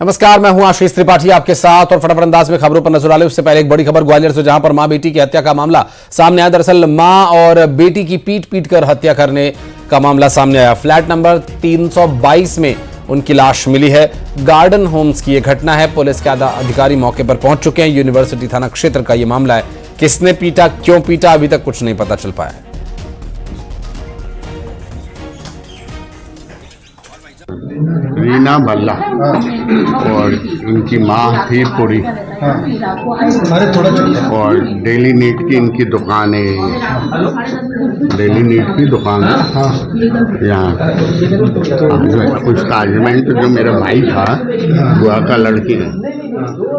नमस्कार, मैं हूं आशीष त्रिपाठी आपके साथ और फटाफट अंदाज में खबरों पर नजर डालें। उससे पहले एक बड़ी खबर ग्वालियर से, जहां पर मां बेटी की हत्या का मामला सामने आया। दरअसल मां और बेटी की पीट पीट कर हत्या करने का मामला सामने आया। फ्लैट नंबर 322 में उनकी लाश मिली है। गार्डन होम्स की यह घटना है। पुलिस के अधिकारी मौके पर पहुंच चुके हैं। यूनिवर्सिटी थाना क्षेत्र का यह मामला है। किसने पीटा, क्यों पीटा, अभी तक कुछ नहीं पता चल पाया है। रीना भल्ला और इनकी माँ थी पूरी और डेली नीड की इनकी दुकान है। डेली नीड की दुकान है यहाँ। कुछ काजमेंट जो मेरा भाई था बुआ का लड़की,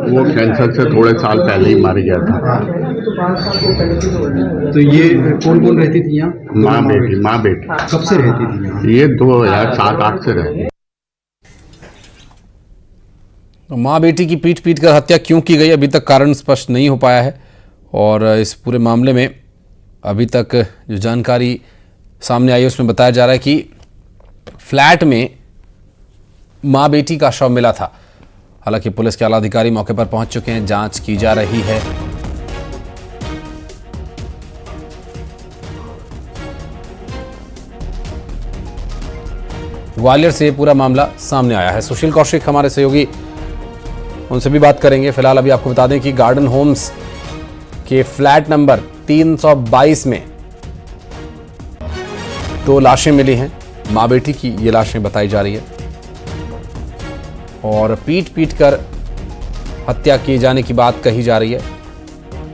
वो कैंसर से थोड़े साल पहले ही मर गया था। तो ये कौन कौन रहती थी यहाँ? माँ बेटी। कब से रहती थी यहाँ? ये 2007-8 से रहती। मां बेटी की पीट पीट कर हत्या क्यों की गई, अभी तक कारण स्पष्ट नहीं हो पाया है। और इस पूरे मामले में अभी तक जो जानकारी सामने आई है उसमें बताया जा रहा है कि फ्लैट में मां बेटी का शव मिला था। हालांकि पुलिस के आला अधिकारी मौके पर पहुंच चुके हैं, जांच की जा रही है। ग्वालियर से पूरा मामला सामने आया है। सुशील कौशिक हमारे सहयोगी, उनसे भी बात करेंगे। फिलहाल अभी आपको बता दें कि गार्डन होम्स के फ्लैट नंबर 322 में 2 लाशें मिली हैं। मां बेटी की ये लाशें बताई जा रही है और पीट पीट कर हत्या किए जाने की बात कही जा रही है।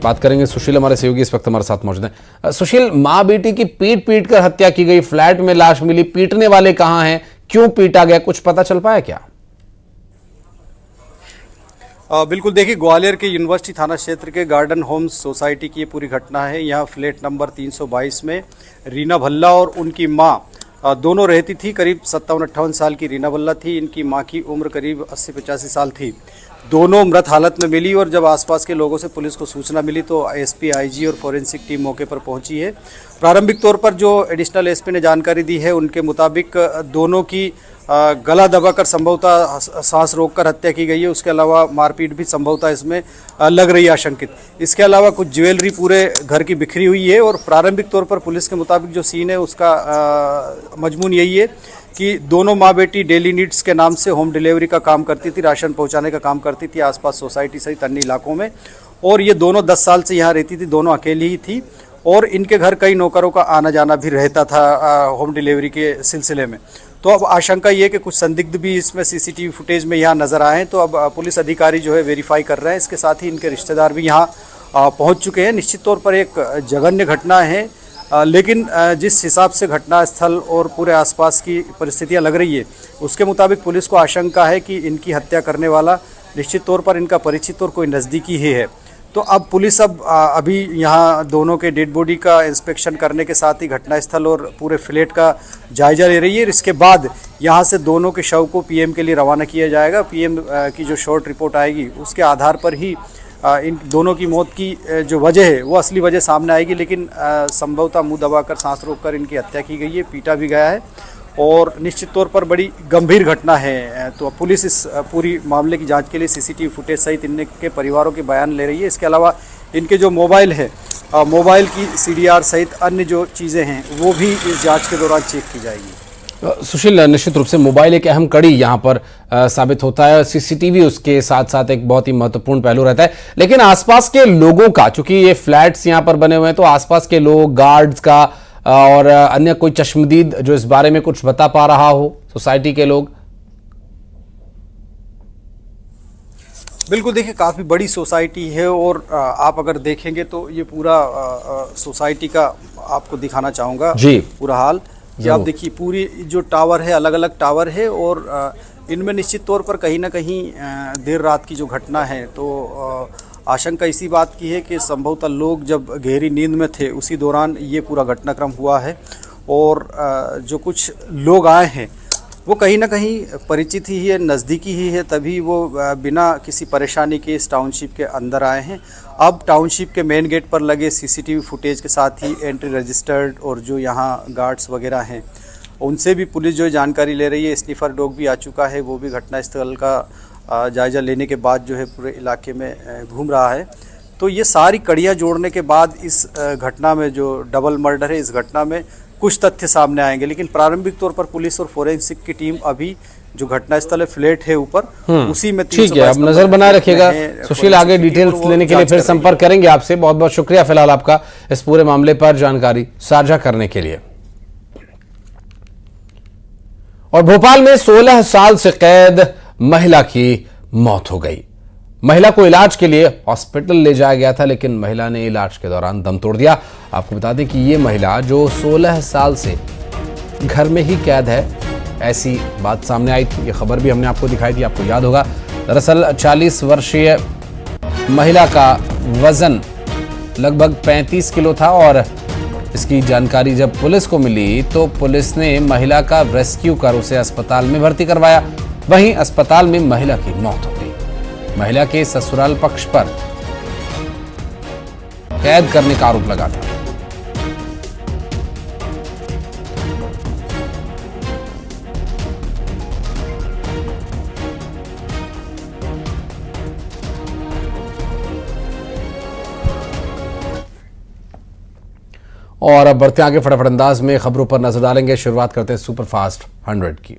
बात करेंगे। सुशील हमारे सहयोगी इस वक्त हमारे साथ मौजूद हैं। सुशील, मां बेटी की पीट पीट कर हत्या की गई, फ्लैट में लाश मिली, पीटने वाले कहां हैं, क्यों पीटा गया, कुछ पता चल पाया क्या? बिल्कुल, देखिए, ग्वालियर के यूनिवर्सिटी थाना क्षेत्र के गार्डन होम्स सोसाइटी की ये पूरी घटना है। यहाँ फ्लैट नंबर 322 में रीना भल्ला और उनकी माँ दोनों रहती थी। करीब 57-58 साल की रीना भल्ला थी। इनकी माँ की उम्र करीब 80-85 साल थी। दोनों मृत हालत में मिली और जब आसपास के लोगों से पुलिस को सूचना मिली तो एसपी, आईजी और फोरेंसिक टीम मौके पर पहुंची है। प्रारंभिक तौर पर जो एडिशनल एसपी ने जानकारी दी है, उनके मुताबिक दोनों की गला दबाकर संभवतः सांस रोककर हत्या की गई है। उसके अलावा मारपीट भी संभवतः इसमें लग रही है आशंकित। इसके अलावा कुछ ज्वेलरी पूरे घर की बिखरी हुई है और प्रारंभिक तौर पर पुलिस के मुताबिक जो सीन है उसका मजमून यही है कि दोनों माँ बेटी डेली नीड्स के नाम से होम डिलीवरी का काम करती थी, राशन पहुँचाने का काम करती थी आसपास सोसाइटी सहित अन्य इलाकों में। और ये दोनों 10 साल से यहाँ रहती थी, दोनों अकेली ही थी और इनके घर कई नौकरों का आना जाना भी रहता था होम डिलीवरी के सिलसिले में। तो अब आशंका ये है कि कुछ संदिग्ध भी इसमें सीसीटीवी फुटेज में यहाँ नजर आए हैं। तो अब पुलिस अधिकारी जो है वेरीफाई कर रहे हैं। इसके साथ ही इनके रिश्तेदार भी यहाँ पहुँच चुके हैं। निश्चित तौर पर एक जघन्य घटना है, लेकिन जिस हिसाब से घटना स्थल और पूरे आसपास की परिस्थितियाँ लग रही है उसके मुताबिक पुलिस को आशंका है कि इनकी हत्या करने वाला निश्चित तौर पर इनका परिचित और कोई नज़दीकी ही है। तो अब पुलिस अभी यहाँ दोनों के डेड बॉडी का इंस्पेक्शन करने के साथ ही घटनास्थल और पूरे फ्लैट का जायजा ले रही है। इसके बाद यहाँ से दोनों के शव को पीएम के लिए रवाना किया जाएगा। पीएम की जो शॉर्ट रिपोर्ट आएगी उसके आधार पर ही इन दोनों की मौत की जो वजह है वो असली वजह सामने आएगी। लेकिन संभवतः मुंह दबाकर सांस रोककर इनकी हत्या की गई है, पीटा भी गया है और निश्चित तौर पर बड़ी गंभीर घटना है। तो पुलिस इस पूरी मामले की जांच के लिए सीसीटीवी फुटेज सहित इनके परिवारों के बयान ले रही है। इसके अलावा इनके जो मोबाइल है, मोबाइल की सीडीआर सहित अन्य जो चीज़ें हैं वो भी इस जांच के दौरान चेक की जाएगी। सुशील, निश्चित रूप से मोबाइल एक अहम कड़ी यहाँ पर साबित होता है। सीसीटीवी उसके साथ साथ एक बहुत ही महत्वपूर्ण पहलू रहता है। लेकिन आसपास के लोगों का, चूंकि ये फ्लैट्स यहाँ पर बने हुए हैं, तो आसपास के लोग, गार्ड्स का और अन्य कोई चश्मदीद जो इस बारे में कुछ बता पा रहा हो, सोसाइटी के लोग? बिल्कुल, देखिए, काफ़ी बड़ी सोसाइटी है और आप अगर देखेंगे तो ये पूरा सोसाइटी का आपको दिखाना चाहूँगा जी पूरा हाल। कि आप देखिए, पूरी जो टावर है, अलग अलग टावर है और इनमें निश्चित तौर पर कहीं ना कहीं देर रात की जो घटना है तो आशंका इसी बात की है कि संभवतः लोग जब गहरी नींद में थे उसी दौरान ये पूरा घटनाक्रम हुआ है। और जो कुछ लोग आए हैं वो कहीं ना कहीं परिचित ही है, नज़दीकी ही है, तभी वो बिना किसी परेशानी के इस टाउनशिप के अंदर आए हैं। अब टाउनशिप के मेन गेट पर लगे सीसीटीवी फुटेज के साथ ही एंट्री रजिस्टर्ड और जो यहाँ गार्ड्स वगैरह हैं उनसे भी पुलिस जो जानकारी ले रही है। स्निफर डॉग भी आ चुका है, वो भी घटनास्थल का जायजा लेने के बाद जो है पूरे इलाके में घूम रहा है। तो ये सारी कड़ियाँ जोड़ने के बाद इस घटना में जो डबल मर्डर है, इस घटना में कुछ तथ्य सामने आएंगे। लेकिन प्रारंभिक तौर पर पुलिस और फोरेंसिक की टीम अभी जो घटनास्थल है फ्लैट है ऊपर, उसी में ठीक है, अब नजर बनाए रखिएगा। सुशील, आगे डिटेल्स लेने के लिए फिर संपर्क करेंगे आपसे। बहुत बहुत शुक्रिया फिलहाल आपका इस पूरे मामले पर जानकारी साझा करने के लिए। और भोपाल में 16 साल से कैद महिला की मौत हो गई। महिला को इलाज के लिए हॉस्पिटल ले जाया गया था, लेकिन महिला ने इलाज के दौरान दम तोड़ दिया। आपको बता दें कि ये महिला जो 16 साल से घर में ही कैद है, ऐसी बात सामने आई थी। ये खबर भी हमने आपको दिखाई थी, आपको याद होगा। दरअसल 40 वर्षीय महिला का वजन लगभग 35 किलो था और इसकी जानकारी जब पुलिस को मिली तो पुलिस ने महिला का रेस्क्यू कर उसे अस्पताल में भर्ती करवाया। वहीं अस्पताल में महिला की मौत हो गई। महिला के ससुराल पक्ष पर कैद करने का आरोप लगा था। और अब बढ़ते आगे फटाफट अंदाज में खबरों पर नजर डालेंगे। शुरुआत करते हैं सुपरफास्ट 100 की।